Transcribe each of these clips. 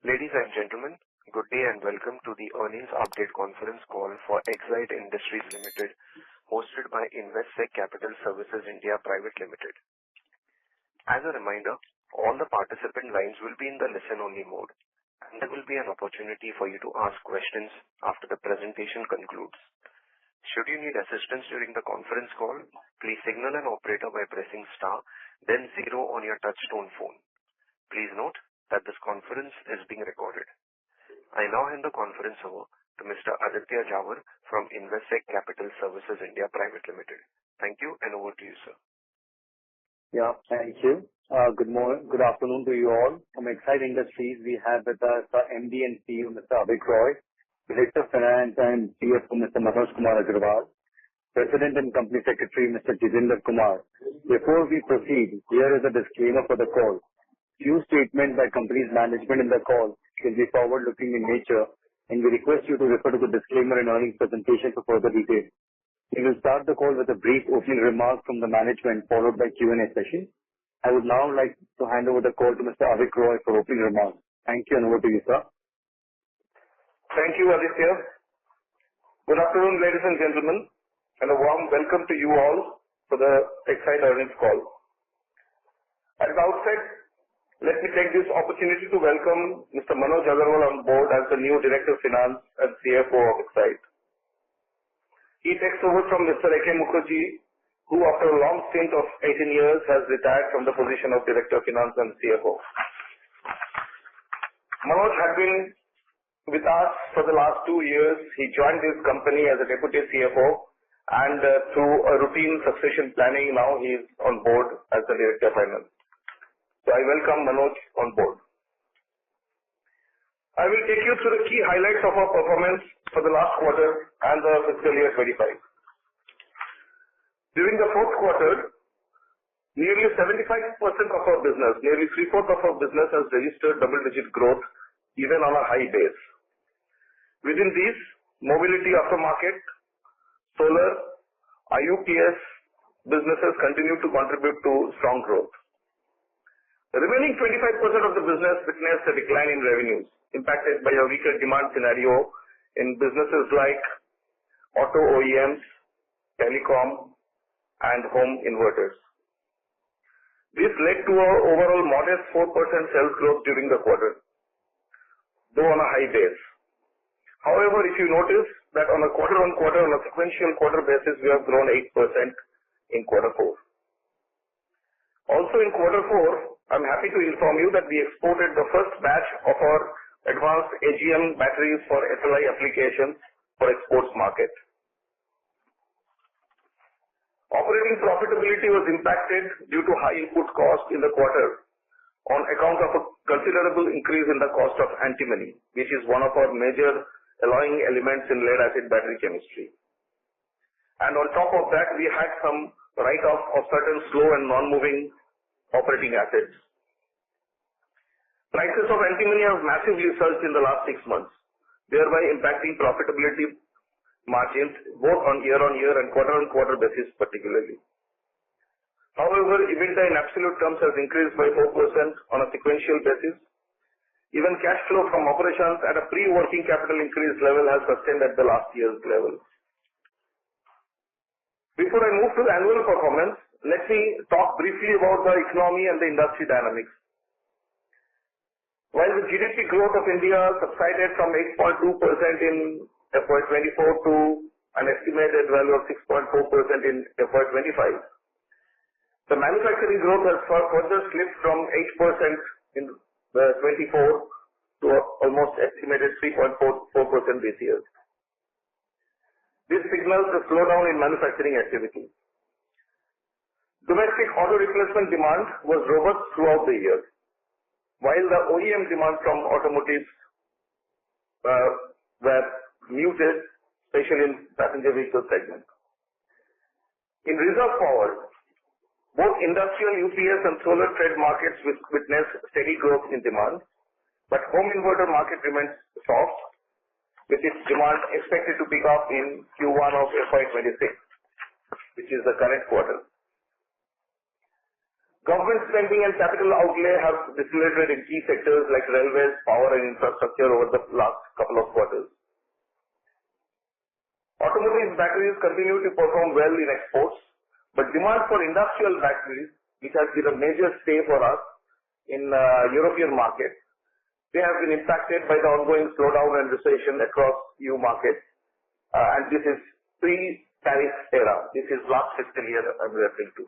Ladies and gentlemen, good day and welcome to the earnings update conference call for Exide Industries Limited, hosted by Investec Capital Services India Private Limited. As a reminder, all the participant lines will be in the listen-only mode, and there will be an opportunity for you to ask questions after the presentation concludes. Should you need assistance during the conference call, please signal an operator by pressing star, then 0 on your touch-tone phone. Please note that this conference is being recorded. I now hand the conference over to Mr. Aditya Jhawar from Investec Capital Services India Private Limited. Thank you, and over to you, sir. Yeah, thank you. Good afternoon to you all. From Exide Industries, we have with us our MD and CEO, Mr. Avik Roy, Director of Finance and CFO, Mr. Manoj Kumar Agarwal, President and Company Secretary, Mr. Jitendra Kumar. Before we proceed, here is a disclaimer for the call. Few statements by company's management in the call will be forward-looking in nature, and we request you to refer to the disclaimer and earnings presentation for further details. We will start the call with a brief opening remark from the management, followed by Q&A session. I would now like to hand over the call to Mr. Avik Roy for opening remarks. Thank you, and over to you, sir. Thank you, Aditya. Good afternoon, ladies and gentlemen, and a warm welcome to you all for the Exide earnings call. At the outset, let me take this opportunity to welcome Mr. Manoj Agarwal on board as the new Director of Finance and CFO of Exide. He takes over from Mr. A.K. Mukherjee, who after a long stint of 18 years has retired from the position of Director of Finance and CFO. Manoj had been with us for the last 2 years. He joined this company as a Deputy CFO, and through a routine succession planning, now he is on board as the Director of Finance. So I welcome Manoj on board. I will take you through the key highlights of our performance for the last quarter and the fiscal year 25. During the fourth quarter, nearly 75% of our business, nearly three-fourths of our business has registered double-digit growth, even on a high base. Within these, mobility aftermarket, solar, IUPS businesses continue to contribute to strong growth. The remaining 25% of the business witnessed a decline in revenues, impacted by a weaker demand scenario in businesses like auto OEMs, telecom, and home inverters. This led to an overall modest 4% sales growth during the quarter, though on a high base. However, if you notice that on a quarter-on-quarter, on a sequential quarter basis, we have grown 8% in quarter 4. Also in quarter 4, I'm happy to inform you that we exported the first batch of our advanced AGM batteries for SLI applications for exports market. Operating profitability was impacted due to high input cost in the quarter on account of a considerable increase in the cost of antimony, which is one of our major alloying elements in lead-acid battery chemistry. And on top of that, we had some write-off of certain slow and non-moving operating assets. Prices of antimony have massively surged in the last 6 months, thereby impacting profitability margins both on year-on-year and quarter-on-quarter basis particularly. However, EBITDA in absolute terms has increased by 4% on a sequential basis. Even cash flow from operations at a pre-working capital increase level has sustained at the last year's level. Before I move to the annual performance, let me talk briefly about the economy and the industry dynamics. While the GDP growth of India subsided from 8.2% in FY24 to an estimated value of 6.4% in FY25, the manufacturing growth has further slipped from 8% in the 24 to almost estimated 3.4% this year. This signals a slowdown in manufacturing activity. Domestic auto replacement demand was robust throughout the year, while the OEM demand from automotives were muted, especially in passenger vehicle segment. In reserve power, both industrial UPS and solar trade markets witnessed steady growth in demand, but home inverter market remains soft, with its demand expected to pick up in Q1 of FY26, which is the current quarter. Government spending and capital outlay have decelerated in key sectors like railways, power and infrastructure over the last couple of quarters. Automotive batteries continue to perform well in exports, but demand for industrial batteries, which has been a major stay for us in European markets, they have been impacted by the ongoing slowdown and recession across EU markets, and this is pre-tariff era. This is last fiscal year I'm referring to.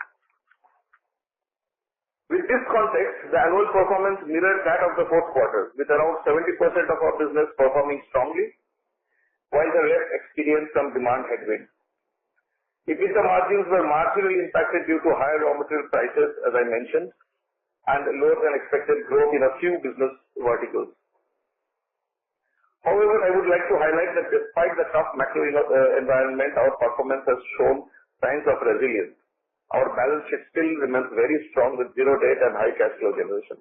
With this context, the annual performance mirrored that of the fourth quarter, with around 70% of our business performing strongly, while the rest experienced some demand headwinds. EBITDA margins were marginally impacted due to higher raw material prices, as I mentioned, and lower than expected growth in a few business verticals. However, I would like to highlight that despite the tough macro environment, our performance has shown signs of resilience. Our balance sheet still remains very strong with zero debt and high cash flow generation.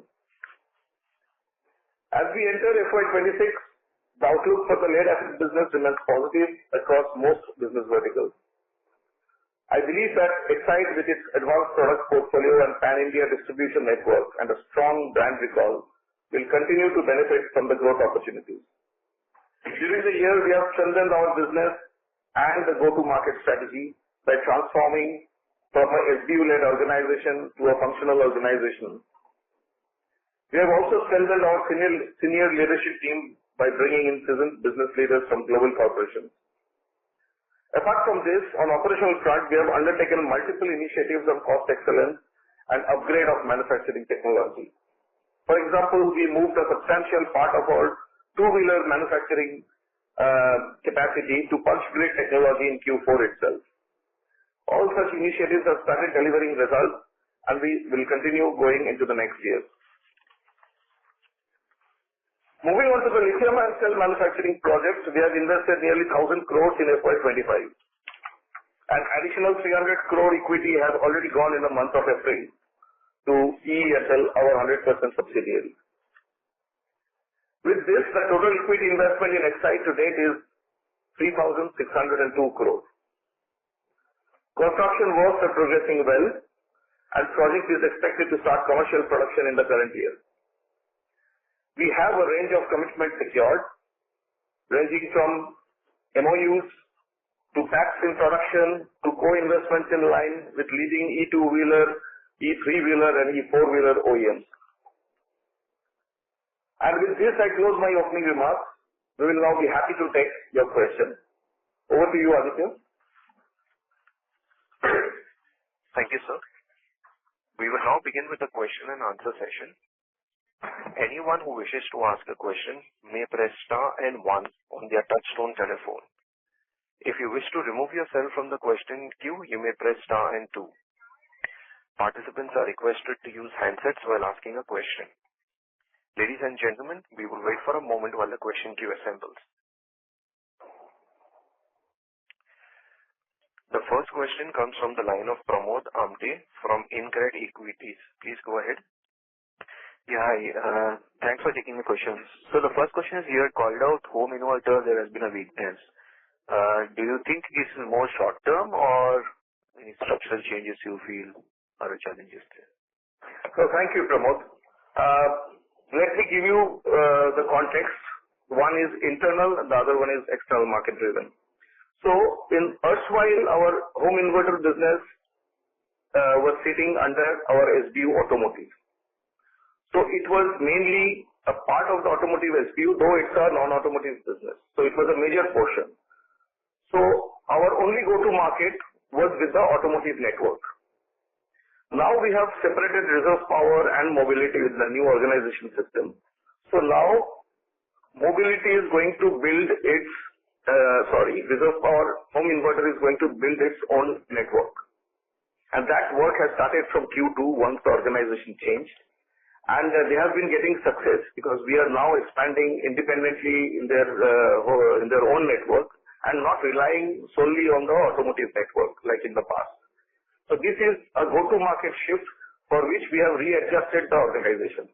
As we enter FY26, the outlook for the lead-acid business remains positive across most business verticals. I believe that Exide, with its advanced product portfolio and pan-India distribution network and a strong brand recall, will continue to benefit from the growth opportunities. During the year, we have strengthened our business and the go-to-market strategy by transforming from an SBU-led organization to a functional organization. We have also strengthened our senior leadership team by bringing in seasoned business leaders from global corporations. Apart from this, on operational front, we have undertaken multiple initiatives on cost excellence and upgrade of manufacturing technology. For example, we moved a substantial part of our two-wheeler manufacturing capacity to punch-grade technology in Q4 itself. All such initiatives have started delivering results, and we will continue going into the next year. Moving on to the lithium-ion cell manufacturing project, we have invested nearly 1,000 crores in FY25. An additional 300 crore equity has already gone in the month of April to EESL, our 100% subsidiary. With this, the total equity investment in Exide to date is 3,602 crores. Construction works are progressing well, and project is expected to start commercial production in the current year. We have a range of commitments secured, ranging from MOUs to packs in production to co-investments in line with leading E2-wheeler, E3-wheeler and E4-wheeler OEMs. And with this, I close my opening remarks. We will now be happy to take your questions. Over to you, Aditya. Thank you, sir. We will now begin with the question and answer session. Anyone who wishes to ask a question may press star and 1 on their touchtone telephone. If you wish to remove yourself from the question queue, you may press star and 2. Participants are requested to use handsets while asking a question. Ladies and gentlemen, we will wait for a moment while the question queue assembles. The first question comes from the line of Pramod Amte from InCred Equities. Please go ahead. Yeah, hi. Thanks for taking the questions. So the first question is, you had called out home inverter, there has been a weakness. Do you think this is more short term or any structural changes you feel are challenges there? So thank you, Pramod. Let me give you the context. One is internal and the other one is external market driven. So in erstwhile, our home inverter business was sitting under our SBU automotive. So it was mainly a part of the automotive SBU, though it's a non-automotive business. So it was a major portion. So our only go-to market was with the automotive network. Now we have separated reserve power and mobility with the new organization system. So now mobility is going to build its reserve power, home inverter is going to build its own network. And that work has started from Q2 once the organization changed. And they have been getting success because we are now expanding independently in their own network and not relying solely on the automotive network like in the past. So this is a go-to-market shift for which we have readjusted the organization.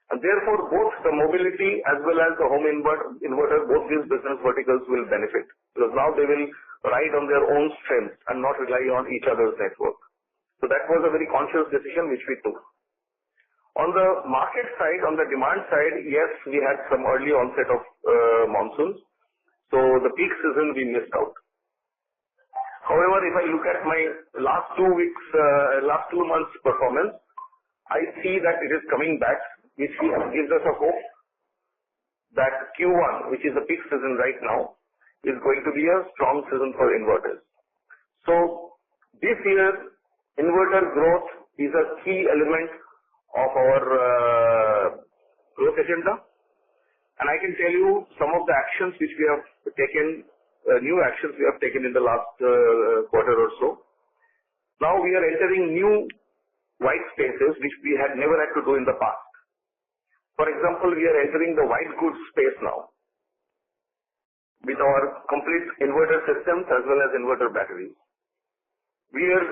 And therefore, both the mobility as well as the home inverter, both these business verticals will benefit because now they will ride on their own strength and not rely on each other's network. So that was a very conscious decision which we took. On the market side, on the demand side, yes, we had some early onset of monsoons. So the peak season we missed out. However, if I look at my last 2 months performance, I see that it is coming back, which gives us a hope that Q1, which is the peak season right now, is going to be a strong season for inverters. So this year, inverter growth is a key element of our growth agenda. And I can tell you some of the actions which we have taken, new actions we have taken in the last quarter or so. Now we are entering new white spaces which we had never had to do in the past. For example, we are entering the white goods space now with our complete inverter systems as well as inverter batteries. We are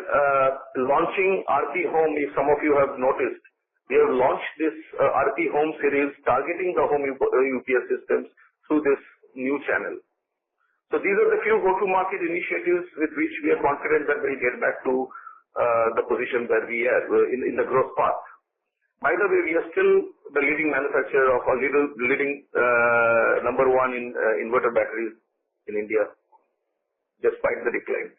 launching RP Home, if some of you have noticed. We have launched this RP Home series targeting the home UPS systems through this new channel. So these are the few go-to-market initiatives with which we are confident that we'll get back to the position where we are in the growth path. By the way, we are still the leading manufacturer of leading number one in inverter batteries in India, despite the decline.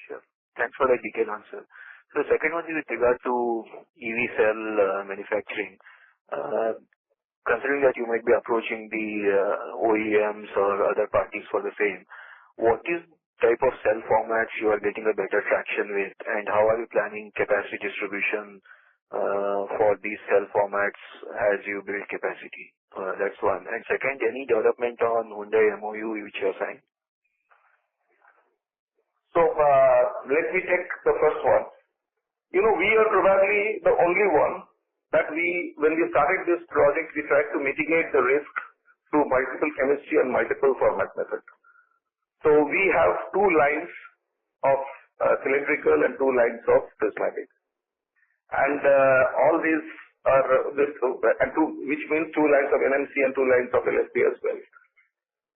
Sure. Thanks for the detailed answer. So the second one is with regard to EV cell manufacturing. Considering that you might be approaching the OEMs or other parties for the same, what is type of cell formats you are getting a better traction with, and how are you planning capacity distribution for these cell formats as you build capacity? That's one. And second, any development on Hyundai MOU which you have signed? So let me take the first one. We are probably the only one that when we started this project, we tried to mitigate the risk through multiple chemistry and multiple format methods. So we have 2 lines of cylindrical and 2 lines of prismatic. And all these are, which means 2 lines of NMC and 2 lines of LFP as well.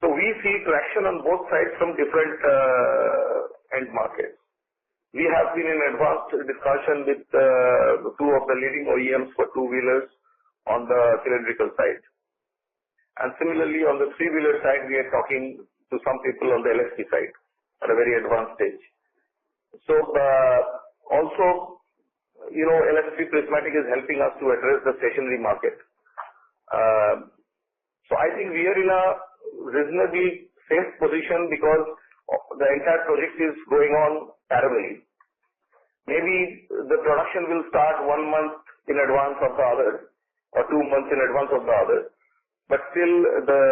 So we see traction on both sides from different end markets. We have been in advanced discussion with 2 of the leading OEMs for 2-wheelers on the cylindrical side. And similarly, on the 3-wheeler side, we are talking to some people on the LFP side at a very advanced stage. So also, LFP prismatic is helping us to address the stationary market. So I think we are in a reasonably safe position because the entire project is going on parallelly. Maybe the production will start 1 month in advance of the other or 2 months in advance of the other. But still the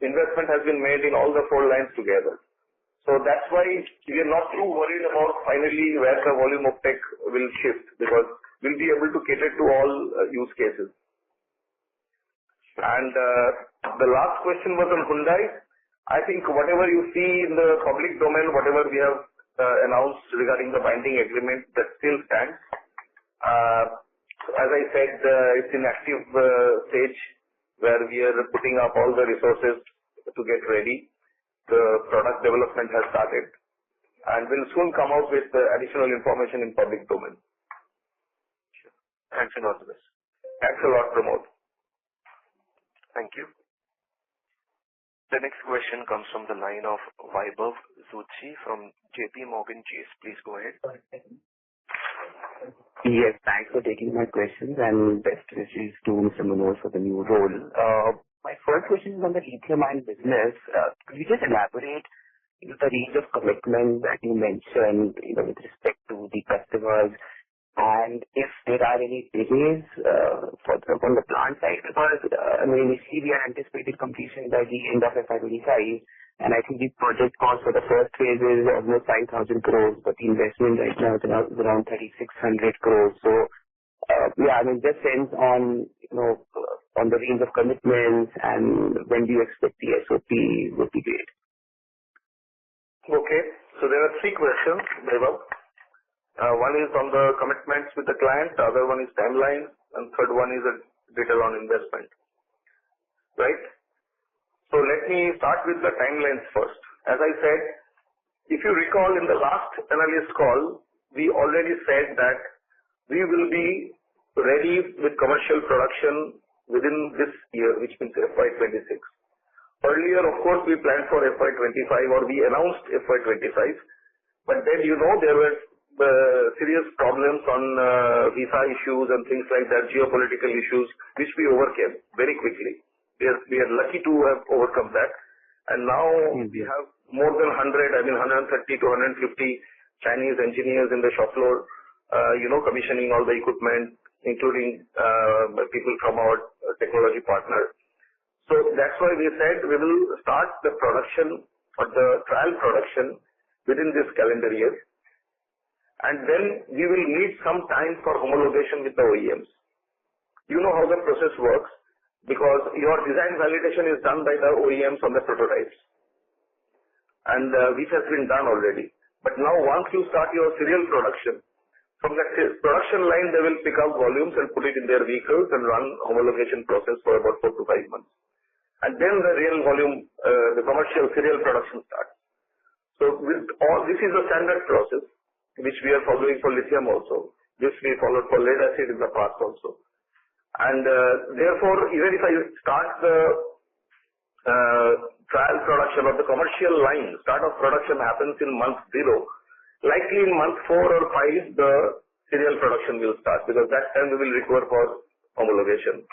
investment has been made in all the 4 lines together. So that's why we are not too worried about finally where the volume of tech will shift, because we'll be able to cater to all use cases. And the last question was on Hyundai. I think whatever you see in the public domain, whatever we have announced regarding the binding agreement, that still stands. As I said, it's in active stage where we are putting up all the resources to get ready. The product development has started and will soon come out with additional information in public domain. Sure. Thanks a lot for this. Thanks a lot, Pramod. Thank you. The next question comes from the line of Vaibhav Zutshi from JP Morgan Chase. Please go ahead. Yes, thanks for taking my questions and best wishes to Mr. Manoj for the new role. My first question is on the lithium-ion business. Could you just elaborate the range of commitment that you mentioned with respect to the customers, and if there are any delays from the plant side? Because initially we are anticipating completion by the end of FY25, and I think the project cost for the first phase is almost 5,000 crores, but the investment right now is around 3,600 crores. So just sense on the range of commitments and when do you expect the SOP would be great. Okay, so there are 3 questions, Vaibhav. One is on the commitments with the client, the other one is timeline, and third one is a detail on investment. Right? So let me start with the timelines first. As I said, if you recall in the last analyst call, we already said that we will be ready with commercial production within this year, which means FY26. Earlier, of course, we planned for FY25 or we announced FY25, but then, there were serious problems on visa issues and things like that, geopolitical issues, which we overcame very quickly. We are lucky to have overcome that. And now we have more than 130 to 150 Chinese engineers in the shop floor, commissioning all the equipment, including people from our technology partner. So that's why we said we will start the production or the trial production within this calendar year. And then we will need some time for homologation with the OEMs. You know how the process works because your design validation is done by the OEMs on the prototypes, and which has been done already. But now once you start your serial production, from the production line they will pick up volumes and put it in their vehicles and run homologation process for about 4 to 5 months. And then the real volume, the commercial serial production starts. So with all, this is a standard process which we are following for lithium also. This we followed for lead acid in the past also. And therefore, even if I start the trial production or the commercial line, start of production happens in month 0, likely in month 4 or 5, the serial production will start because that time we will require for homologation.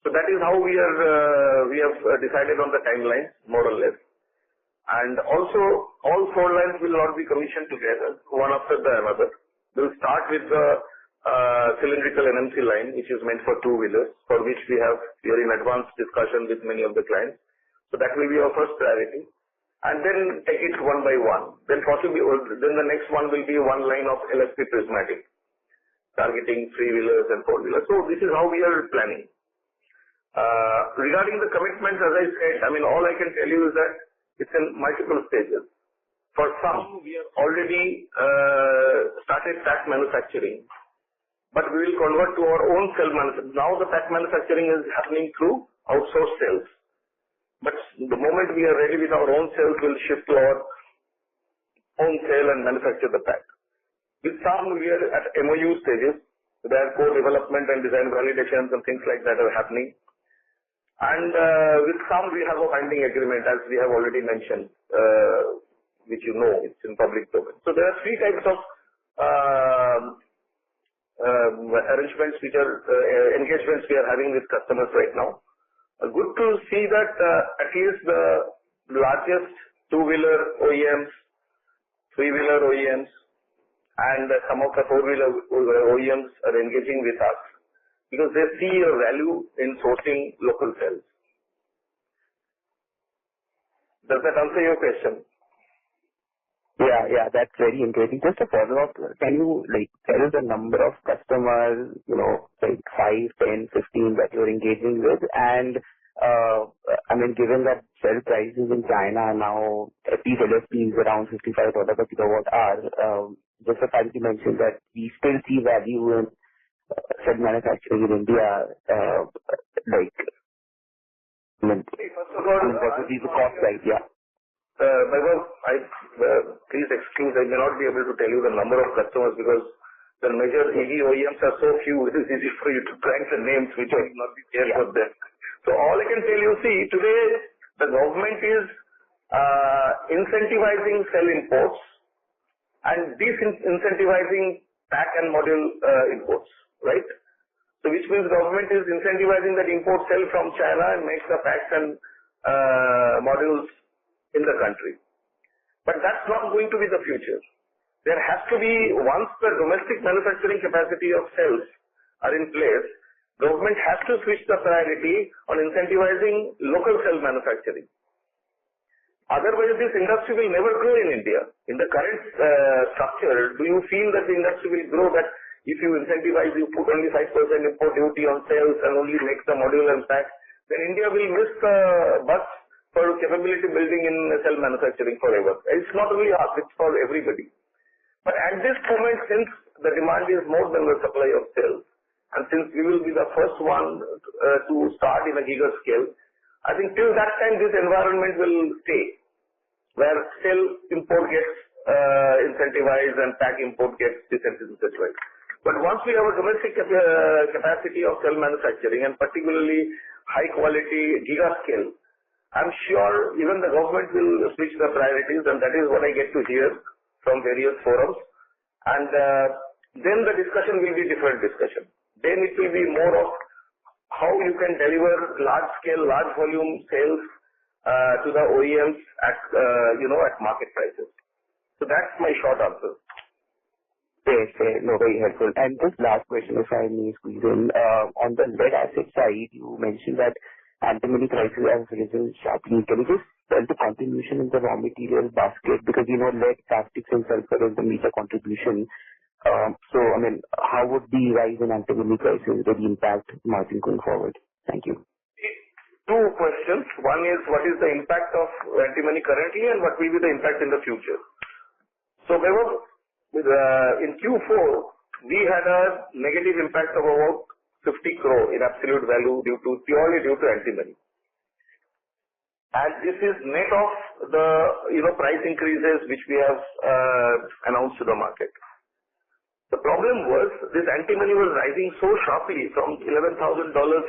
So that is how we have decided on the timeline, more or less. And also, all 4 lines will not be commissioned together, one after the another. We'll start with the cylindrical NMC line, which is meant for 2-wheelers, for which we are in advanced discussion with many of the clients. So that will be our first priority. And then take it one by one. Then then the next one will be one line of LFP prismatic, targeting 3-wheelers and 4-wheelers. So this is how we are planning. Regarding the commitments, as I said, all I can tell you is that it's in multiple stages. For some, we have already started pack manufacturing, but we will convert to our own cell manufacturing. Now the pack manufacturing is happening through outsourced cells. But the moment we are ready with our own cells, we'll shift to our own cell and manufacture the pack. With some, we are at MOU stages, where co-development and design validations and things like that are happening. And with some, we have a binding agreement, as we have already mentioned, which it's in public domain. So there are 3 types of arrangements which are engagements we are having with customers right now. Good to see that at least the largest 2-wheeler OEMs, 3-wheeler OEMs, and some of the 4-wheeler OEMs are engaging with us because they see a value in sourcing local cells. Does that answer your question? Yeah, that's very interesting. Just a follow-up, can you tell the number of customers, 5, 10, 15 that you're engaging with? And given that cell prices in China are now, at least LFP is around $55 per kilowatt hour, just the fact you mentioned that we still see value in cell manufacturing in India, First of all, what would be the cost side? Yeah. Please excuse, I may not be able to tell you the number of customers because the major EV OEMs are so few, it is easy for you to track the names which will not be there for them. So all I can tell you, today the government is incentivizing cell imports and disincentivizing pack and module imports, right? So which means government is incentivizing that import cell from China and makes the packs and modules in the country. But that's not going to be the future. There has to be, once the domestic manufacturing capacity of cells are in place, government has to switch the priority on incentivizing local cell manufacturing. Otherwise, this industry will never grow in India. In the current structure, do you feel that the industry will grow that if you incentivize, you put only 5% import duty on cells and only make the module and pack, then India will miss the bus for capability building in cell manufacturing forever. It's not only us, it's for everybody. But at this moment, since the demand is more than the supply of cells, and since we will be the first one to start in a giga scale, I think till that time this environment will stay, where cell import gets incentivize and pack import gets disincentivized. But once we have a domestic capacity of cell manufacturing and particularly high quality giga scale, I'm sure even the government will switch the priorities, and that is what I get to hear from various forums. And then the discussion will be different discussion. Then it will be more of how you can deliver large scale, large volume sales to the OEMs at at market prices. So that's my short answer. Fair. No, very helpful. And just last question, if I may squeeze in. On the lead acid side, you mentioned that antimony prices have risen sharply. Can you just tell the contribution in the raw material basket? Because lead, plastics, and sulfur is the major contribution. So, I mean, how would the rise in antimony prices really impact margin going forward? Thank you. Two questions. One is, what is the impact of antimony currently, and what will be the impact in the future? So, in Q4, we had a negative impact of about 50 crore in absolute value purely due to antimony. And this is net of the price increases which we have announced to the market. The problem was this antimony was rising so sharply from $11,000,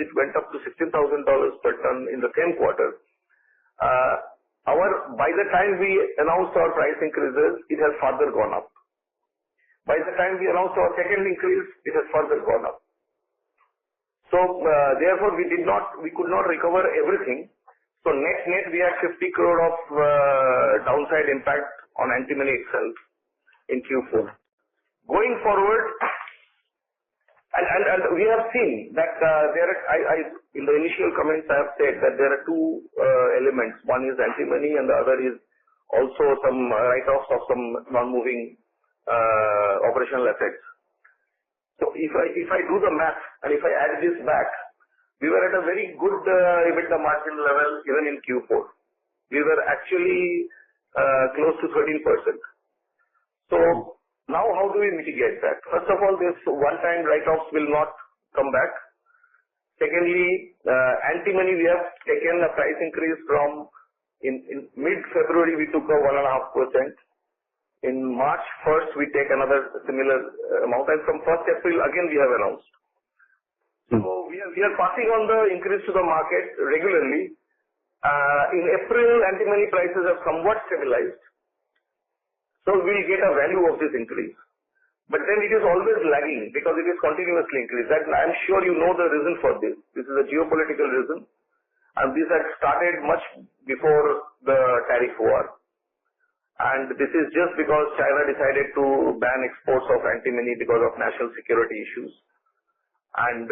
it went up to $16,000 per ton in the same quarter. By the time we announced our price increases, it has further gone up. By the time we announced our second increase, it has further gone up. So therefore, we could not recover everything. So net we had 50 crore of downside impact on antimony itself in Q4. Going forward, and we have seen that in the initial comments I have said that there are two elements. One is antimony, and the other is also some write-offs of some non-moving operational assets. So if I do the math and if I add this back, we were at a very good EBITDA margin level even in Q4. We were actually close to 13%. So now how do we mitigate that? First of all, this one-time write-offs will not come back. Secondly, antimony, we have taken a price increase from in mid-February we took a 1.5%. In March 1st, we take another similar amount, and from 1st April, again, we have announced. So we are passing on the increase to the market regularly. In April, antimony prices have somewhat stabilized. So we'll get a value of this increase. But then it is always lagging because it is continuously increased. That I'm sure you know the reason for this. This is a geopolitical reason. And this had started much before the tariff war. And this is just because China decided to ban exports of antimony because of national security issues. And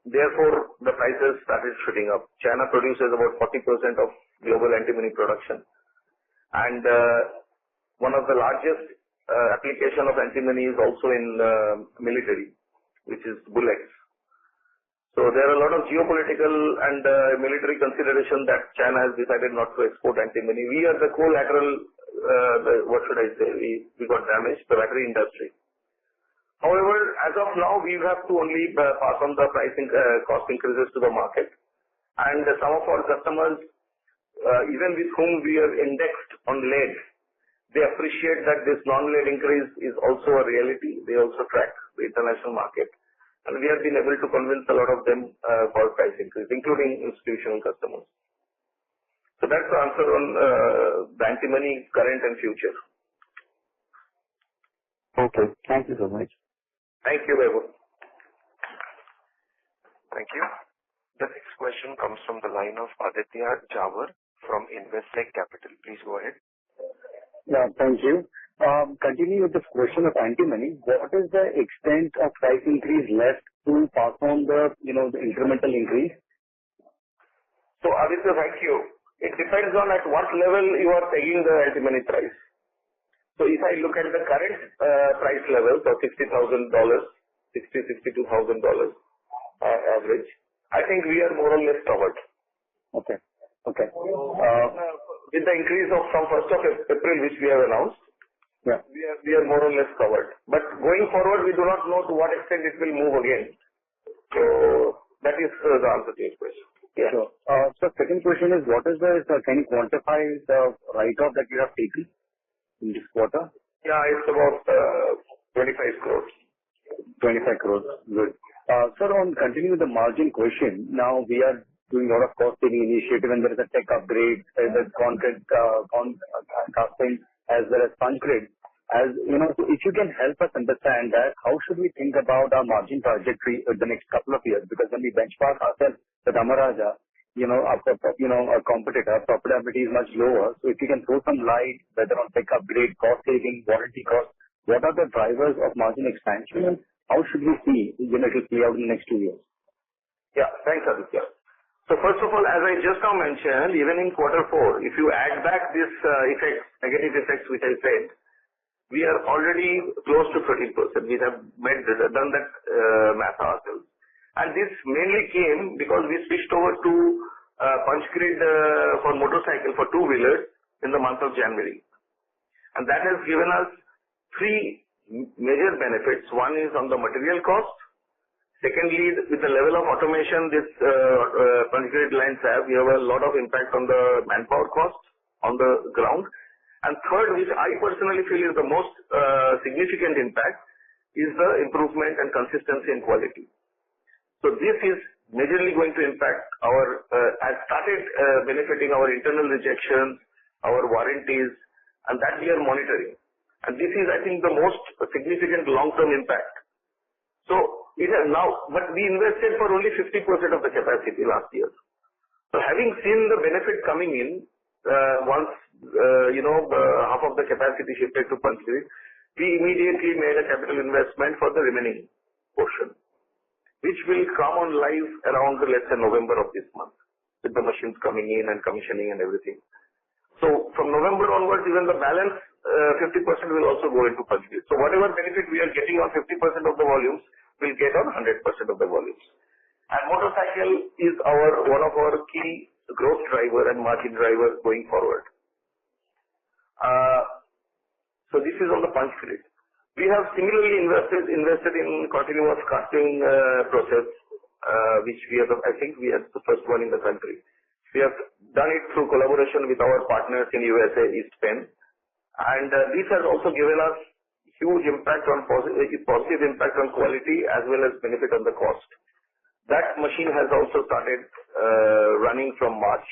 therefore, the prices started shooting up. China produces about 40% of global antimony production. And one of the largest application of antimony is also in military, which is bullets. So there are a lot of geopolitical and military consideration that China has decided not to export antimony. We are the collateral, what should I say, we got damaged, the battery industry. However, as of now, we have to only pass on the pricing cost increases to the market. And some of our customers, even with whom we have indexed on lead, they appreciate that this non-lead increase is also a reality. They also track the international market. And we have been able to convince a lot of them for price increase, including institutional customers. So that's the answer on the antimony current and future. Okay. Thank you so much. Thank you, Vaibhav. Thank you. The next question comes from the line of Aditya Jawar from Investec Capital. Please go ahead. Yeah, thank you. Continuing with this question of antimony, what is the extent of price increase left to pass on the incremental increase? So Aditya, thank you. It depends on at what level you are taking the antimony price. So if I look at the current price levels of $60,000, $62,000 average, I think we are more or less covered. Okay. With the increase of from 1st of April, which we have announced, yeah, we are more or less covered. But going forward, we do not know to what extent it will move again. So that is the answer to your question. Yeah. Sure. So second question is, what is can you quantify the write-off that you have taken? in this quarter? Yeah, it's about 25 crores. 25 crores. Good. Sir, on continue with the margin question, now we are doing a lot of cost saving initiative, and there is a tech upgrade, there's concrete casting as well as concrete. As you know, so if you can help us understand that, how should we think about our margin trajectory in the next couple of years? Because when we benchmark ourselves with Amaraja, our competitor profitability is much lower. So if you can throw some light, whether on tech upgrade, cost saving, warranty cost, what are the drivers of margin expansion, and how should we see it will play out in the next 2 years? Yeah, thanks, Aditya. So first of all, as I just now mentioned, even in quarter 4, if you add back this negative effects which I said, we are already close to 13%. We have done that math ourselves. And this mainly came because we switched over to punch grid for motorcycle for two-wheelers in the month of January. And that has given us 3 major benefits. One is on the material cost. Secondly, with the level of automation this punch grid lines have, we have a lot of impact on the manpower cost on the ground. And third, which I personally feel is the most significant impact, is the improvement and consistency in quality. So this is majorly going to impact has started benefiting our internal rejections, our warranties, and that we are monitoring. And this is, I think, the most significant long-term impact. So it has now, but we invested for only 50% of the capacity last year. So having seen the benefit coming in, once half of the capacity shifted to punch grid, we immediately made a capital investment for the remaining portion, which will come on live around, let's say, November of this month, with the machines coming in and commissioning and everything. So from November onwards, even the balance 50% will also go into punch grid. So whatever benefit we are getting on 50% of the volumes, will get on 100% of the volumes. And motorcycle is one of our key growth driver and margin driver going forward. So this is on the punch grid. We have similarly invested in continuous casting process, which I think we are the first one in the country. We have done it through collaboration with our partners in USA, East Penn. And this has also given us huge impact on positive impact on quality as well as benefit on the cost. That machine has also started running from March.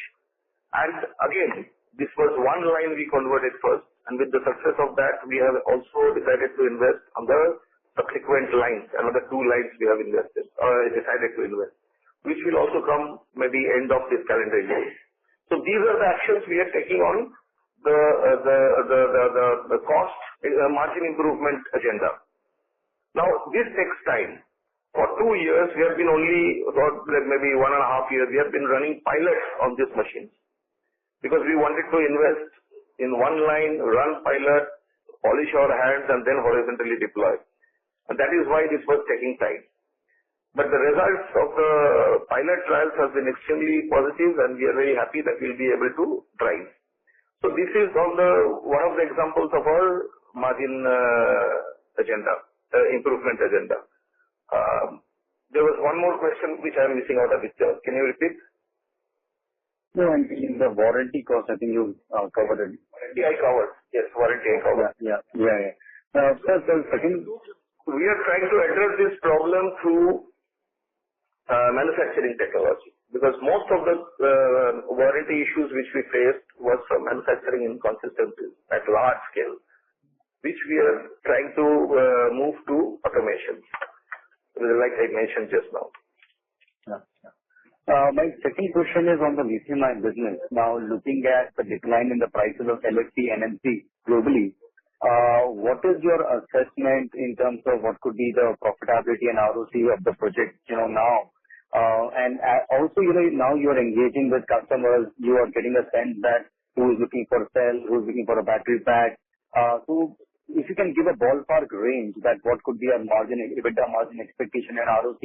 And again, this was one line we converted first. And with the success of that, we have also decided to invest on the subsequent lines. Another 2 lines we have decided to invest, which will also come maybe end of this calendar year. So these are the actions we are taking on the cost margin improvement agenda. Now, this takes time. For 2 years, we have been only about maybe 1.5 years, we have been running pilots on these machines because we wanted to invest in one line, run pilot, polish our hands, and then horizontally deploy. And that is why this was taking time. But the results of the pilot trials have been extremely positive, and we are very happy that we'll be able to drive. So this is one of the examples of our margin improvement agenda. There was one more question which I am missing out of it. Can you repeat? No, I mean the warranty cost, I think you covered it. Warranty I covered. Yes, warranty I covered. Yeah. Sir, second, we are trying to address this problem through manufacturing technology, because most of the warranty issues which we faced was from manufacturing inconsistencies at large scale, which we are trying to move to automation, like I mentioned just now. My second question is on the lithium-ion business. Now, looking at the decline in the prices of LFP and NMC globally, what is your assessment in terms of what could be the profitability and ROC of the project now? And also, now you are engaging with customers, you are getting a sense that who is looking for a cell, who is looking for a battery pack. So if you can give a ballpark range that what could be a EBITDA margin expectation and ROC,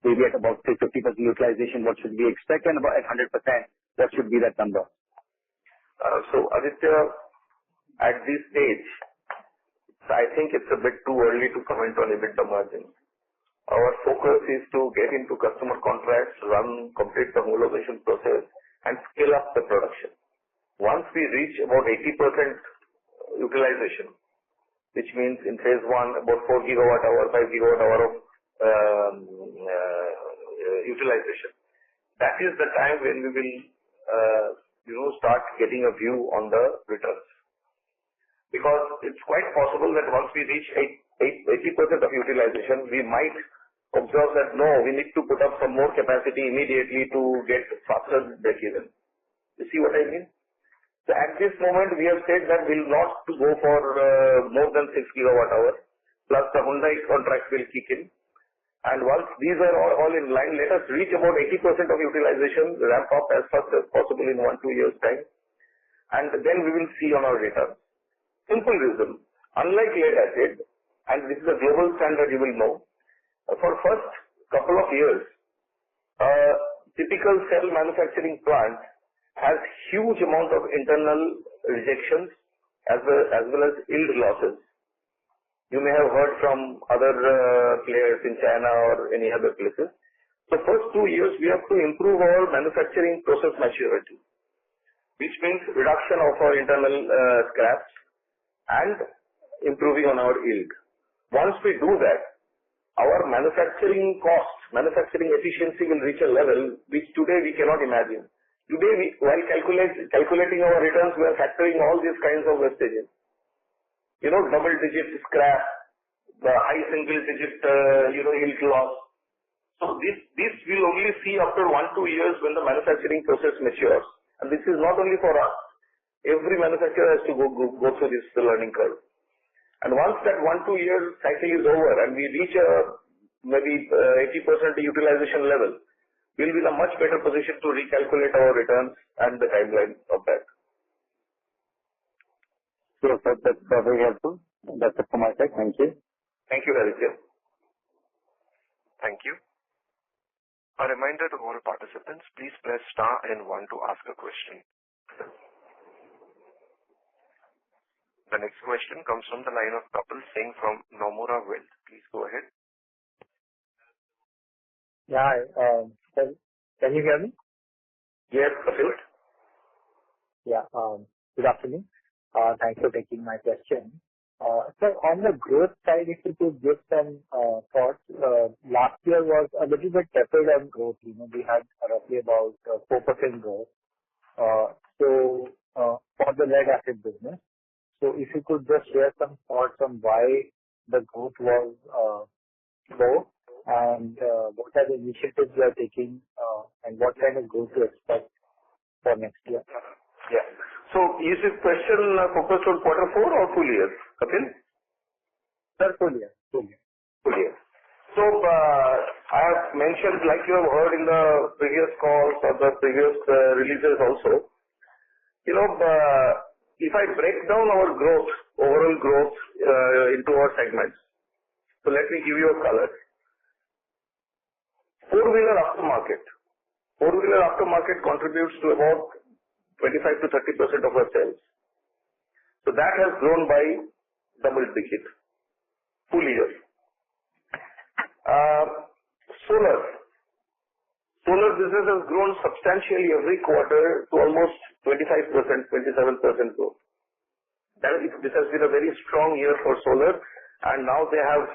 maybe at about 50% utilization, what should we expect, and about at 100%, what should be that number? So Aditya, at this stage, I think it's a bit too early to comment on EBITDA margin. Our focus is to get into customer contracts, complete the homologation process, and scale up the production. Once we reach about 80% utilization, which means in phase 1 about 4 gigawatt hour, 5 gigawatt hour of utilization. That is the time when we will start getting a view on the returns. Because it's quite possible that once we reach 80% of utilization, we might observe that no, we need to put up some more capacity immediately to get faster break-even. You see what I mean? So at this moment, we have said that we'll not go for more than 6 gigawatt hour, plus the Hyundai contract will kick in. And once these are all in line, let us reach about 80% of utilization, ramp up as fast as possible in 1-2 years' time. And then we will see on our returns. Simple reason. Unlike lead acid, and this is a global standard you will know, for first couple of years, a typical cell manufacturing plant has huge amount of internal rejections as well as yield losses. You may have heard from other players in China or any other places. So first 2 years, we have to improve our manufacturing process maturity, which means reduction of our internal scraps and improving on our yield. Once we do that, our manufacturing cost, manufacturing efficiency will reach a level which today we cannot imagine. Today, while calculating our returns, we are factoring all these kinds of wastages. Double-digit scrap, the high single-digit, yield loss. So this will only see after 1-2 years when the manufacturing process matures. And this is not only for us. Every manufacturer has to go through this learning curve. And once that 1-2 year cycle is over and we reach a maybe 80% utilization level, we'll be in a much better position to recalculate our returns and the timeline of that. Sure, sir. That's very helpful. That's it from my side. Thank you. Thank you, Haritya. Thank you. A reminder to all participants, please press star and 1 to ask a question. The next question comes from the line of Kapil Singh from Nomura Wealth. Please go ahead. Yeah. Can you hear me? Yes, Kapil. Yeah. Good afternoon. Thanks for taking my question. So on the growth side, if you could give some thoughts. Last year was a little bit tepid on growth. We had roughly about 4% growth. So for the lead acid business. So if you could just share some thoughts on why the growth was low and what are the initiatives you are taking and what kind of growth to expect for next year? Yeah. So is this question focused on quarter 4 or full year, Kapil? Sir, full year. Full year. So I have mentioned, like you have heard in the previous calls or the previous releases also, if I break down our growth, overall growth into our segments, so let me give you a color. Four-wheeler aftermarket. Four-wheeler aftermarket contributes to about 25 to 30% of our sales. So that has grown by double digit, full year. Solar business has grown substantially every quarter to almost 25%, 27% growth. This has been a very strong year for solar, and now they are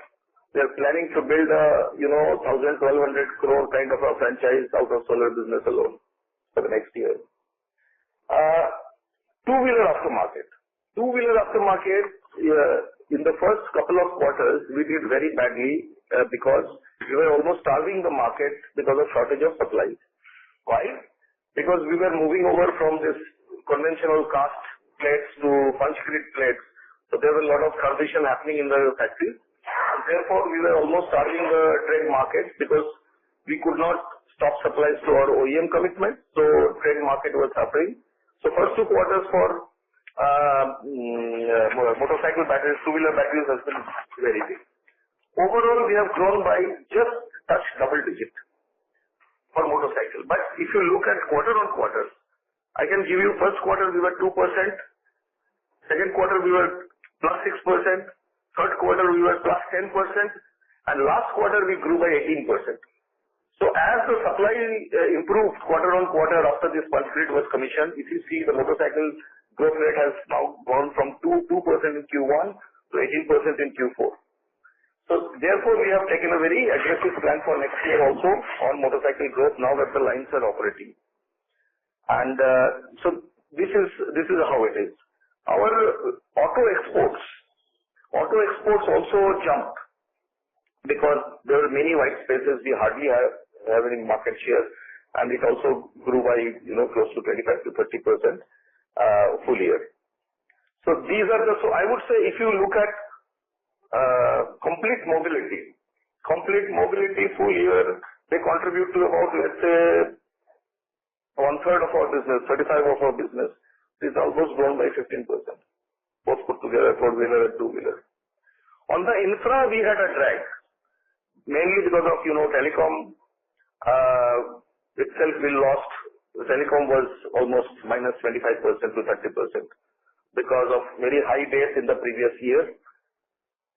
planning to build a 1,000-1,200 crore kind of a franchise out of solar business alone for the next year. Two-wheeler aftermarket. Two-wheeler aftermarket, in the first couple of quarters, we did very badly because we were almost starving the market because of shortage of supplies. Why? Because we were moving over from this conventional cast plates to punch grid plates. So there was a lot of transition happening in the factory. And therefore, we were almost starving the trade market because we could not stop supplies to our OEM commitment. So trade market was suffering. So first 2 quarters for motorcycle batteries, two-wheeler batteries has been very big. Overall, we have grown by just touch double digit for motorcycle. But if you look at quarter on quarter, I can give you first quarter we were 2%, second quarter we were plus 6%, third quarter we were plus 10%, and last quarter we grew by 18%. So as the supply improved quarter on quarter after this punch grid was commissioned, if you see the motorcycle growth rate has now gone from 2% in Q1 to 18% in Q4. So therefore, we have taken a very aggressive plan for next year also on motorcycle growth now that the lines are operating. And so this is how it is. Our auto exports also jumped because there are many white spaces. We hardly have any market share, and it also grew by close to 25 to 30% full year. So these are so I would say if you look at complete mobility full year, they contribute to about, let's say, 1/3 of our business, 35% of our business. It's almost grown by 15%, both put together, four-wheeler and two-wheeler. On the infra, we had a drag, mainly because of, telecom itself we lost. The telecom was almost minus 25% to 30% because of very high base in the previous year.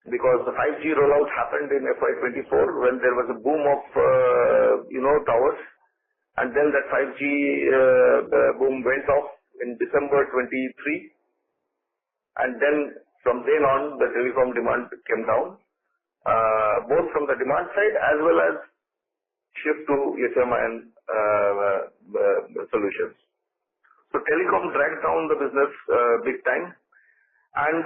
Because the 5G rollout happened in FY24 when there was a boom of, towers. And then that 5G boom went off in December 23. And then from then on, the telecom demand came down, both from the demand side as well as shift to lithium-ion solutions. So telecom dragged down the business big time. And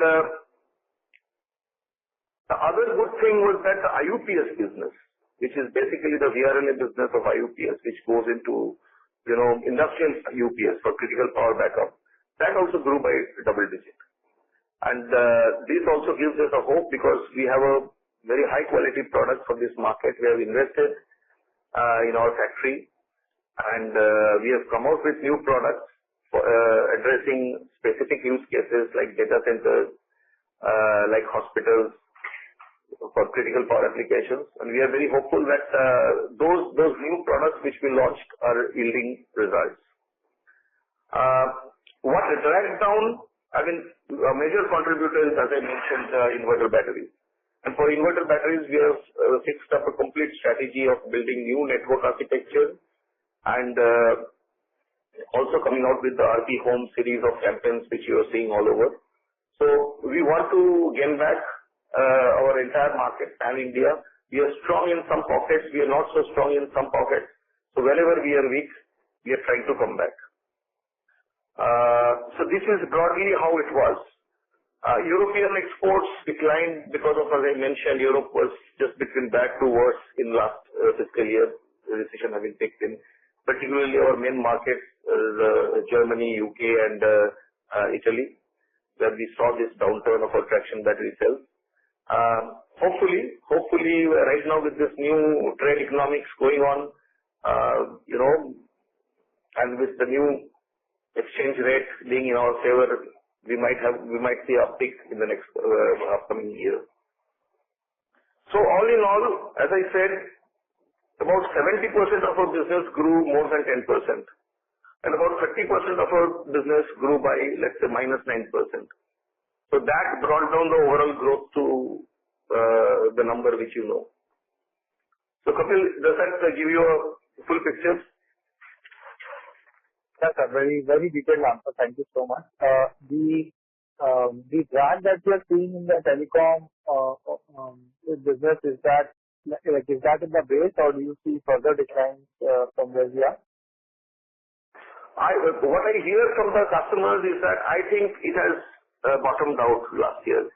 the other good thing was that the IUPS business, which is basically the VRLA business of IUPS, which goes into, industrial UPS for critical power backup, that also grew by double digit. And this also gives us a hope because we have a very high quality product for this market. We have invested in our factory, and we have come out with new products for addressing specific use cases like data centers, like hospitals, for critical power applications, and we are very hopeful that those new products which we launched are yielding results. What dragged down, a major contributor is, as I mentioned, inverter batteries. And for inverter batteries, we have fixed up a complete strategy of building new network architecture and also coming out with the RP Home series of campaigns which you are seeing all over. So we want to gain back our entire market and India. We are strong in some pockets, we are not so strong in some pockets. So wherever we are weak, we are trying to come back. So this is broadly how it was. European exports declined because of, as I mentioned, Europe was just between bad to worse in last fiscal year, the recession having kicked in. Particularly our main markets, Germany, UK and Italy, where we saw this downturn of our traction battery sales. Hopefully, right now with this new trade economics going on, and with the new exchange rate being in our favor, we might see uptick in the next upcoming year. So all in all, as I said, about 70% of our business grew more than 10%, and about 30% of our business grew by, let's say, minus 9%. So that brought down the overall growth to the number which you know. So Kapil, does that give you a full picture? That's a very, very detailed answer. Thank you so much. The drag that you are seeing in the telecom business, is that in the base, or do you see further declines from where we are? What I hear from the customers is that I think it has bottomed out last year.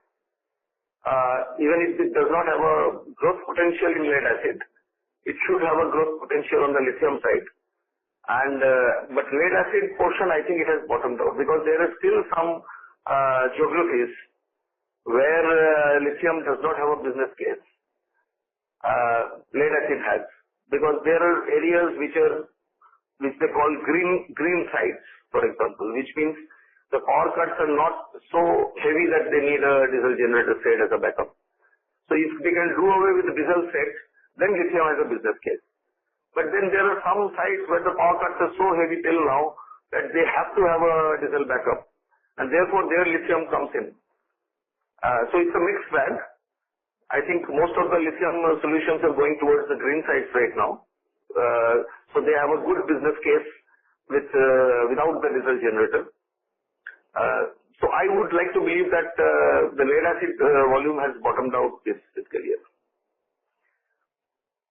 Even if it does not have a growth potential in lead acid, it should have a growth potential on the lithium side. But lead acid portion, I think it has bottomed out because there are still some geographies where lithium does not have a business case. Lead acid has, because there are areas which they call green sites, for example, which means the power cuts are not so heavy that they need a diesel generator set as a backup. So if they can do away with the diesel set, then lithium has a business case. But then there are some sites where the power cuts are so heavy till now that they have to have a diesel backup, and therefore their lithium comes in. So it's a mixed bag. I think most of the lithium solutions are going towards the green sites right now. So they have a good business case without the diesel generator. would like to believe that the lead acid volume has bottomed out this fiscal year.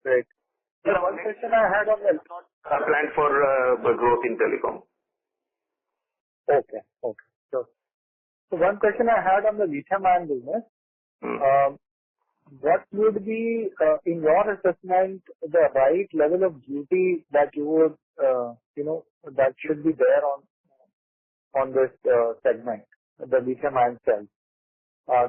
Great. So one question I had on the... Planned for growth in telecom. Okay. So one question I had on the lithium-ion business. What would be, in your assessment, the right level of duty that you would, that should be there on this segment, the lithium-ion cell,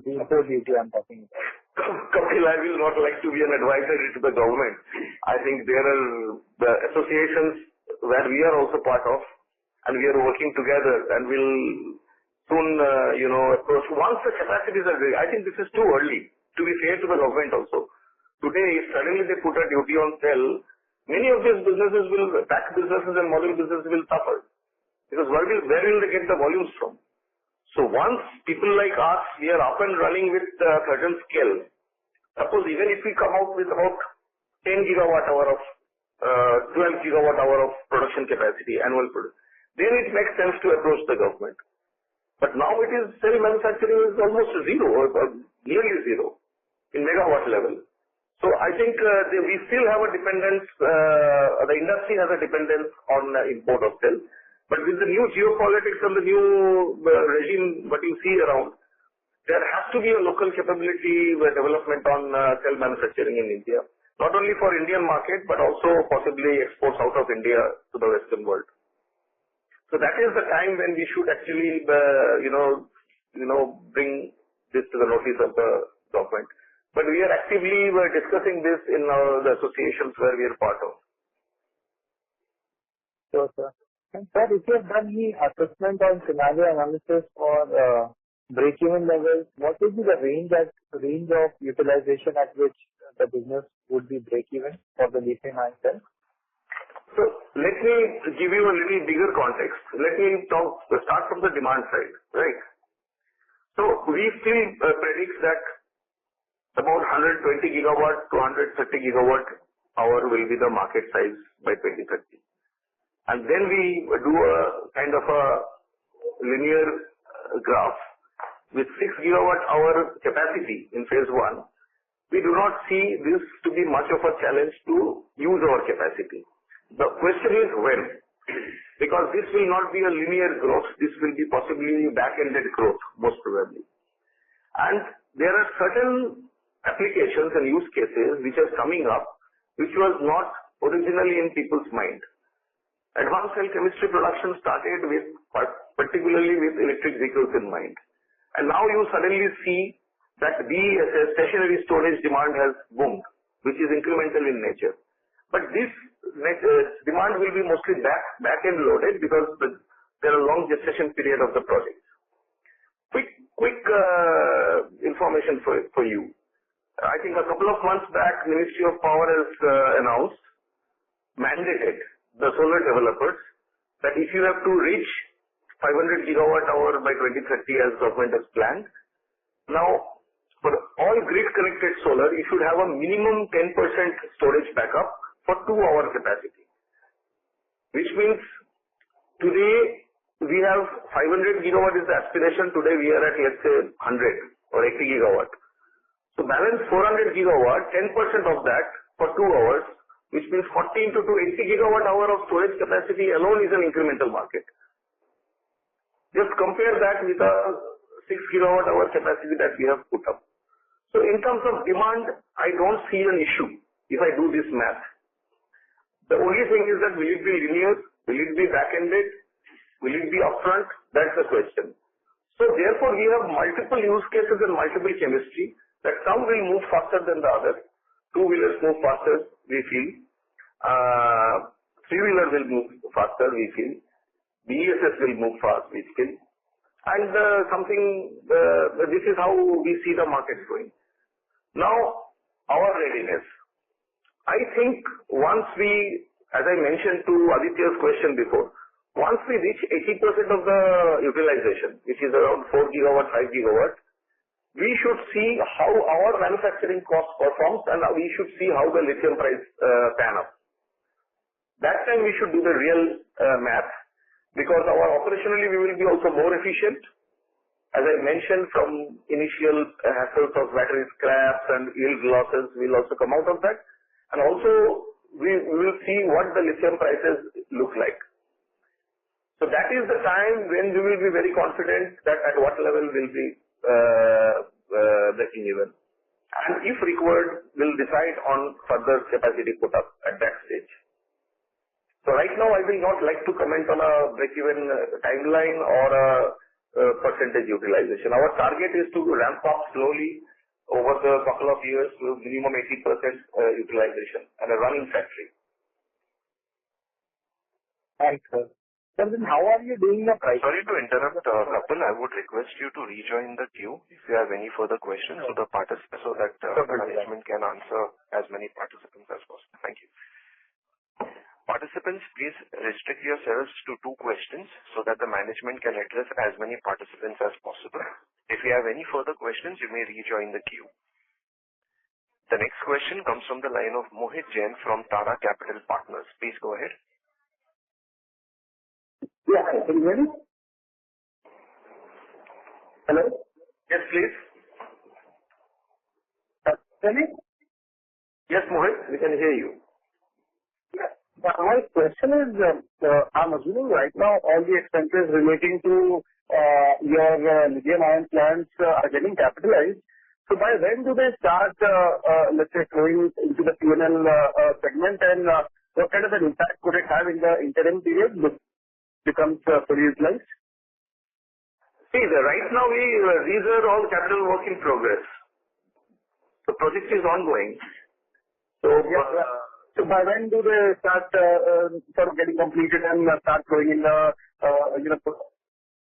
the import duty I'm talking about? Kapil, I will not like to be an advisor to the government. I think there are the associations where we are also part of, and we are working together, and we'll soon, approach. Once the capacities are ready, I think this is too early to be fair to the government also. Today, if suddenly they put a duty on cell, many of these businesses pack businesses and module businesses will suffer. Because where will they get the volumes from? So once people like us, we are up and running with a certain scale, suppose even if we come out with about 10 gigawatt hour of, 12 gigawatt hour of production capacity, annual production, then it makes sense to approach the government. But now it is cell manufacturing is almost zero, or nearly zero in megawatt level. So I think we still have a dependence, the industry has a dependence on import of cell. But with the new geopolitics and the new regime, what you see around, there has to be a local capability development on cell manufacturing in India. Not only for Indian market, but also possibly exports out of India to the Western world. So that is the time when we should actually, bring this to the notice of the government. But we are actively discussing this in the associations where we are part of. Sure, sir. And sir, if you have done the assessment on scenario analysis for break-even levels, what would be the range of utilization at which the business would be break-even for the lithium-ion cell? So let me give you a little bigger context. Let me start from the demand side, right? So we still predict that about 120 gigawatt to 130 gigawatt hour will be the market size by 2030. And then we do a kind of a linear graph with 6 gigawatt hour capacity in phase 1. We do not see this to be much of a challenge to use our capacity. The question is when, because this will not be a linear growth. This will be possibly back-ended growth, most probably. And there are certain applications and use cases which are coming up, which was not originally in people's mind. Advanced cell chemistry production started with, particularly with electric vehicles in mind. And now you suddenly see that the stationary storage demand has boomed, which is incremental in nature. But this demand will be mostly back-end loaded because there are long gestation period of the project. Quick information for you. I think a couple of months back, Ministry of Power has mandated the solar developers that if you have to reach 500 gigawatt hour by 2030 as government has planned, now for all grid connected solar, you should have a minimum 10% storage backup for 2-hour capacity. Which means today we have 500 gigawatt is the aspiration. Today we are at, let's say, 100 or 80 gigawatt. So balance 400 gigawatt, 10% of that for 2 hours, which means 40 into 80 gigawatt hour of storage capacity alone is an incremental market. Just compare that with a 6 gigawatt hour capacity that we have put up. So in terms of demand, I don't see an issue if I do this math. The only thing is that will it be linear? Will it be back-ended? Will it be upfront? That's the question. So therefore, we have multiple use cases and multiple chemistry that some will move faster than the other. Two-wheelers move faster, we feel. Three-wheeler will move faster, we feel. BESS will move fast, we feel. And this is how we see the market going. Now, our readiness. I think once we, as I mentioned to Aditya's question before, once we reach 80% of the utilization, which is around 4 gigawatt, 5 gigawatt, we should see how our manufacturing cost performs and we should see how the lithium price pan up. That time we should do the real math, because operationally we will be also more efficient As I mentioned, from initial hassles of battery scraps and yield losses, we'll also come out of that. And also, we will see what the lithium prices look like. So that is the time when we will be very confident that at what level we'll be breaking even. And if required, we'll decide on further capacity put up at that stage. So right now, I will not like to comment on a break-even timeline or a percentage utilization. Our target is to ramp up slowly over the couple of years to minimum 80% utilization and a running factory. Thanks, sir. So then how are you doing the price? Sorry to interrupt, Kapil. I would request you to rejoin the queue if you have any further questions so that the management can answer as many participants as possible. Thank you. Participants, please restrict yourselves to 2 questions so that the management can address as many participants as possible. If you have any further questions, you may rejoin the queue. The next question comes from the line of Mohit Jain from Tara Capital Partners. Please go ahead. Yeah, can you hear me? Hello? Yes, please. Can you? Yes, Mohit, we can hear you. My question is, I'm assuming right now all the expenses relating to your lithium-ion plants are getting capitalized. So by when do they start, let's say, flowing into the P&L segment, and what kind of an impact could it have in the interim period becomes fully utilized? See, right now these are all capital work in progress. The project is ongoing. So, So by when do they start sort of getting completed and start flowing in the,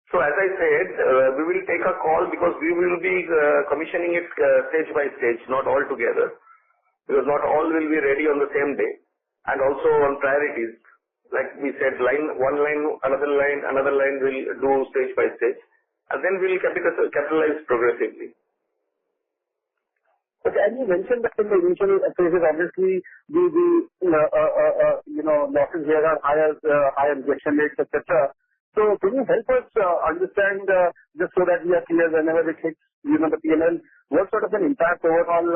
So as I said, we will take a call because we will be commissioning it stage by stage, not all together, because not all will be ready on the same day, and also on priorities. Like we said, one line, another line will do stage by stage, and then we'll capitalize progressively. Okay, and you mentioned that in the initial phases, obviously, the losses here are higher injection rates, etc. So can you help us understand, just so that we are clear whenever it hits, the P&L, what sort of an impact overall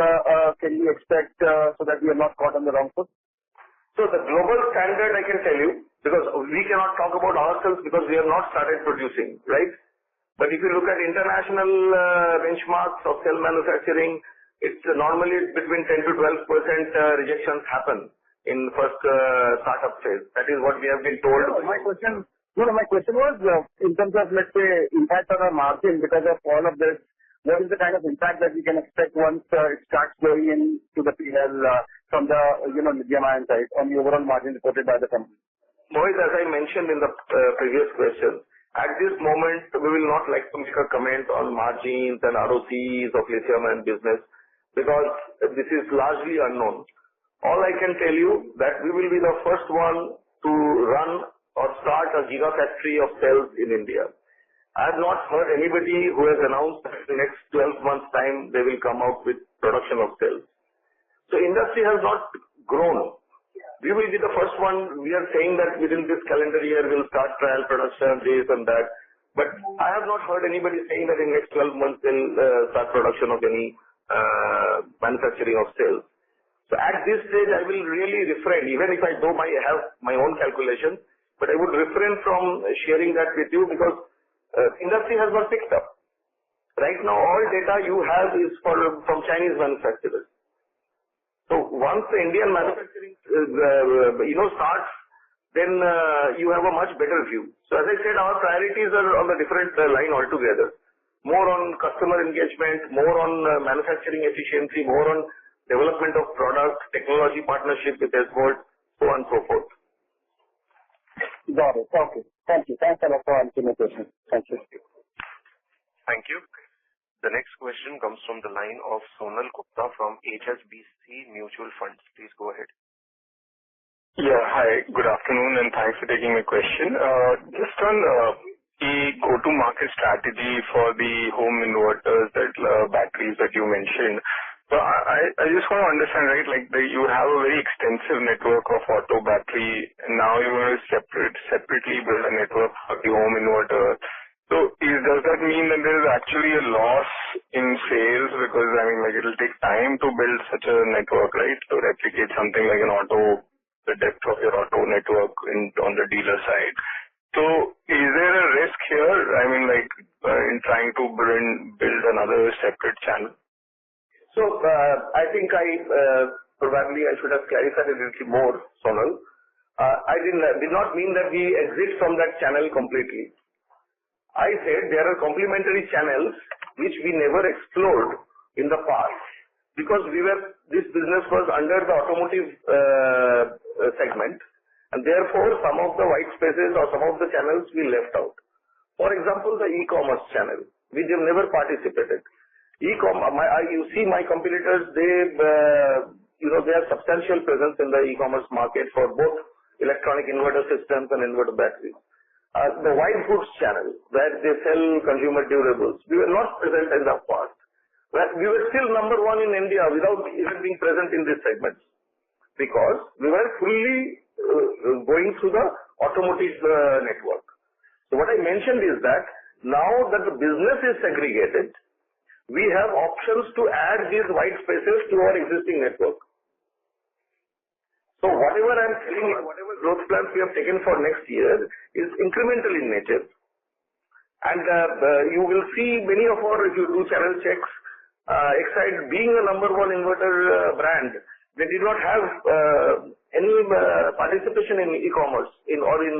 can we expect so that we are not caught on the wrong foot? So the global standard, I can tell you, because we cannot talk about ourselves because we have not started producing, right? But if you look at international benchmarks of cell manufacturing, it's normally between 10 to 12% rejections happen in first startup phase. That is what we have been told. My question was in terms of, let's say, impact on our margin because of all of this. What is the kind of impact that we can expect once it starts flowing into the P&L from the lithium-ion side on the overall margin reported by the company? Mohit, as I mentioned in the previous question, at this moment we will not like to make a comment on margins and ROCs of lithium-ion business, because this is largely unknown. All I can tell you that we will be the first one to run or start a gigafactory of cells in India. I have not heard anybody who has announced that in the next 12 months' time they will come out with production of cells. So industry has not grown. We will be the first one. We are saying that within this calendar year we'll start trial production, this and that. But I have not heard anybody saying that in the next 12 months they'll start production of any manufacturing of cells. So at this stage, I will really refrain, even if I have my own calculations, but I would refrain from sharing that with you because industry has not picked up. Right now, all data you have is from Chinese manufacturers. So once the Indian manufacturing starts, then you have a much better view. So as I said, our priorities are on a different line altogether. More on customer engagement, more on manufacturing efficiency, more on development of product, technology partnership with Exide, so on and so forth. Got it. Okay. Thank you. Thanks a lot for answering my question. Thank you. Thank you. The next question comes from the line of Sonal Gupta from HSBC Mutual Funds. Please go ahead. Yeah. Hi. Good afternoon, and thanks for taking my question. Just on the go-to-market strategy for the home inverters, batteries that you mentioned. So I just want to understand, right, you have a very extensive network of auto battery, and now you want to separately build a network for the home inverter. So does that mean that there is actually a loss in sales? Because, I mean, like, it'll take time to build such a network, right? To replicate something like an auto, the depth of your auto network on the dealer side. So is there a risk here? I mean, like, in trying to build another separate channel? So, I think probably I should have clarified a little more, Sonal. I did not mean that we exit from that channel completely. I said there are complementary channels which we never explored in the past because this business was under the automotive segment, and therefore some of the white spaces or some of the channels we left out. For example, the e-commerce channel, we have never participated. You see my competitors, they have substantial presence in the e-commerce market for both electronic inverter systems and inverter batteries. The white goods channel, where they sell consumer durables, we were not present in the past. We were still number one in India without even being present in these segments because we were fully going through the automotive network. So what I mentioned is that now that the business is segregated, we have options to add these white spaces to our existing network. So whatever I'm telling you, whatever growth plans we have taken for next year is incremental in nature. And you will see many of our, if you do channel checks, Exide being a number one inverter brand, they did not have any participation in e-commerce or in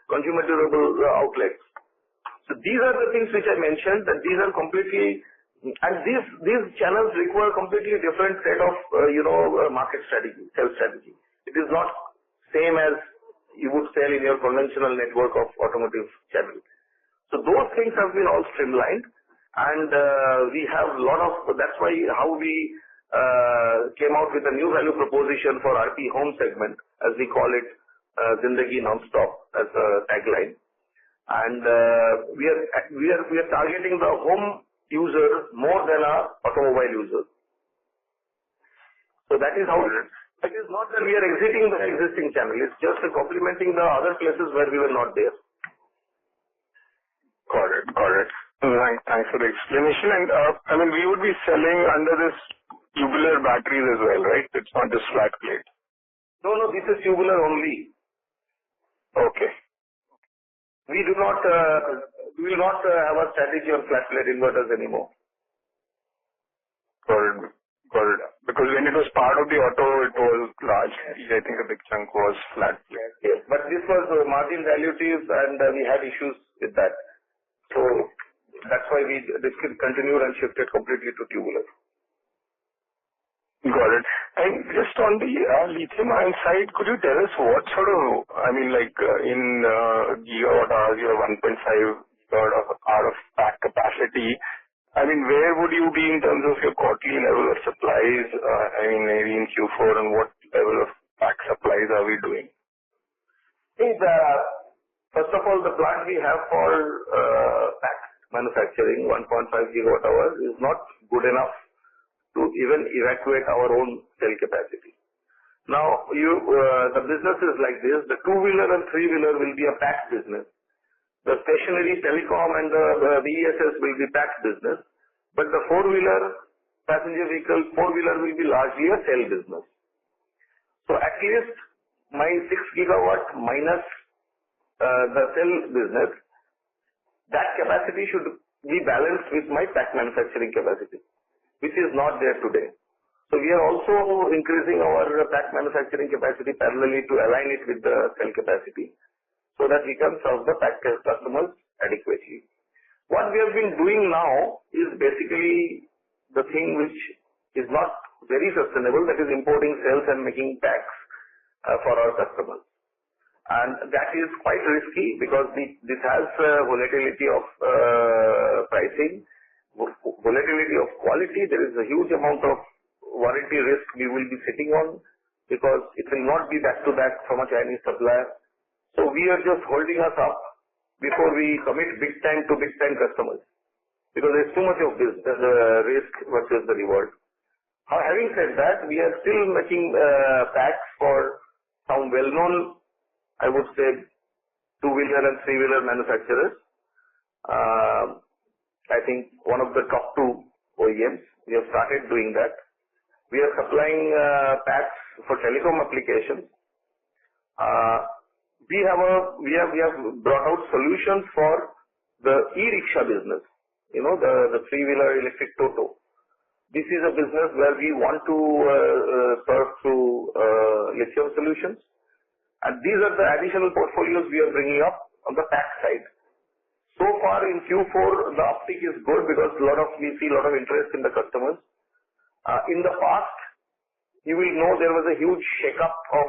consumer durable outlets. So these are the things which I mentioned, that these are completely, and these channels require completely different set of market strategy, sales strategy. It is not same as you would sell in your conventional network of automotive channel. So those things have been all streamlined, and we have a lot of. That's why how we came out with a new value proposition for RP home segment, as we call it, Zindagi Non-Stop as a tagline. And we are targeting the home user more than our automobile user. So that is how it is. It is not that we are exiting the existing channel. It's just complementing the other places where we were not there. Got it. Thanks for the explanation. And I mean, we would be selling under this tubular batteries as well, right? It's not just flat plate. No, this is tubular only. Okay. We will not have a strategy on flat plate inverters anymore. Got it. Because when it was part of the auto, it was large. I think a big chunk was flat plate. Yes, but this was margin dilutive, and we had issues with that. So that's why we discontinued and shifted completely to tubular. Got it. And just on the lithium-ion side, could you tell us what sort of, in gigawatt hours, you have 1.5 gigawatt of pack capacity. I mean, where would you be in terms of your quarterly level of supplies? Maybe in Q4, and what level of pack supplies are we doing? First of all, the plant we have for pack manufacturing, 1.5 gigawatt hours, is not good enough to even evacuate our own cell capacity. Now, the business is like this. The two-wheeler and three-wheeler will be a packed business. The stationary telecom and the BESS will be packed business. But the four-wheeler passenger vehicle, four-wheeler will be largely a cell business. So at least my 6 gigawatt minus the cell business, that capacity should be balanced with my pack manufacturing capacity, which is not there today. So we are also increasing our pack manufacturing capacity parallelly to align it with the cell capacity so that we can serve the pack customers adequately. What we have been doing now is basically the thing which is not very sustainable, that is importing cells and making packs for our customers. And that is quite risky because this has volatility of pricing, volatility of quality. There is a huge amount of warranty risk we will be sitting on because it will not be back-to-back from a Chinese supplier. So we are just holding us up before we commit big time to big time customers because there's too much of this risk versus the reward. Having said that, we are still making packs for some well-known, I would say, two-wheeler and three-wheeler manufacturers. I think one of the top two OEMs. We have started doing that. We are supplying packs for telecom applications. We have brought out solutions for the e-rickshaw business, the three-wheeler electric Toto. This is a business where we want to serve through lithium solutions. And these are the additional portfolios we are bringing up on the pack side. So far in Q4, the uptick is good because we see a lot of interest in the customers. In the past, you will know there was a huge shake-up of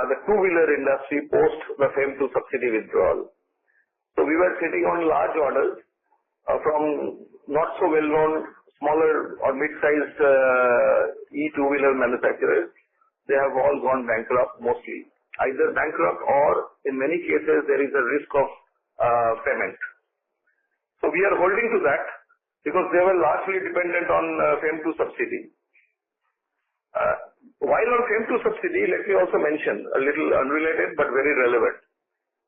the two-wheeler industry post the FAME 2 subsidy withdrawal. So we were sitting on large orders from not so well-known smaller or mid-sized e-two-wheeler manufacturers. They have all gone bankrupt mostly. Either bankrupt or in many cases there is a risk of payment. So we are holding to that because they were largely dependent on FAME 2 subsidy. While on FAME 2 subsidy, let me also mention a little unrelated but very relevant.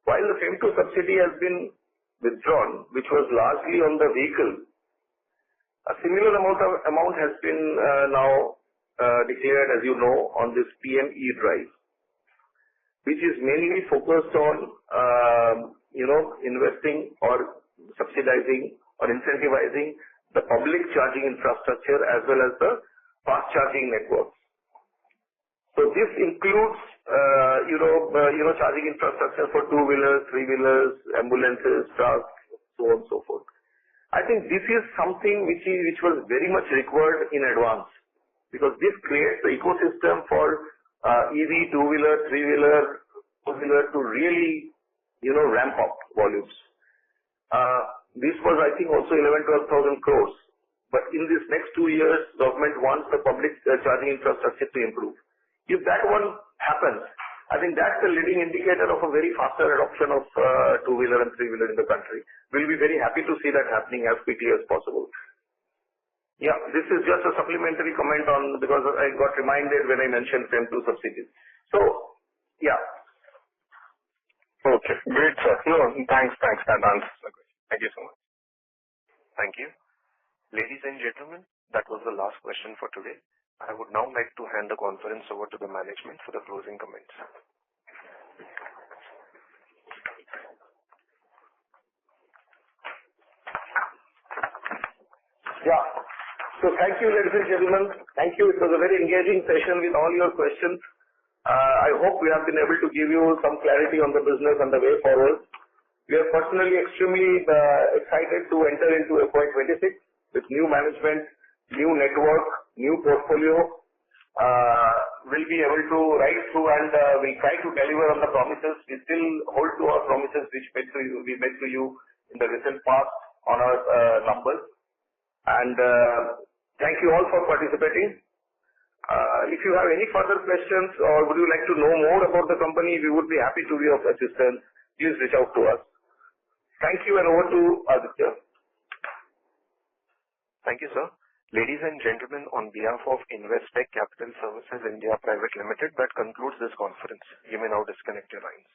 While the FAME 2 subsidy has been withdrawn, which was largely on the vehicle, a similar amount has been now declared, as you know, on this PM E-Drive, which is mainly focused on, investing or subsidizing or incentivizing the public charging infrastructure as well as the fast charging networks. So this includes, charging infrastructure for two-wheelers, three-wheelers, ambulances, trucks, so on and so forth. I think this is something which was very much required in advance because this creates the ecosystem for EV, two-wheeler, three-wheeler, four-wheeler to really, ramp up volumes. This was, I think, also 11,000-12,000 crores. But in this next 2 years, government wants the public charging infrastructure to improve. If that one happens, I think that's the leading indicator of a very faster adoption of two-wheeler and three-wheeler in the country. We'll be very happy to see that happening as quickly as possible. Yeah, this is just a supplementary comment on because I got reminded when I mentioned FAME 2 subsidies. So, yeah. Okay, great, sir. No, thanks. That answers the question. Thank you so much. Thank you. Ladies and gentlemen, that was the last question for today. I would now like to hand the conference over to the management for the closing comments. Yeah. So thank you, ladies and gentlemen. Thank you. It was a very engaging session with all your questions. I hope we have been able to give you some clarity on the business and the way forward. We are personally extremely excited to enter into FY26 with new management, new network, new portfolio. We'll be able to ride through and we'll try to deliver on the promises. We still hold to our promises which we made to you in the recent past on our numbers. And thank you all for participating. If you have any further questions or would you like to know more about the company, we would be happy to be of assistance. Please reach out to us. Thank you and over to Aditya. Thank you, sir. Ladies and gentlemen, on behalf of Investec Capital Services India Private Limited, that concludes this conference. You may now disconnect your lines.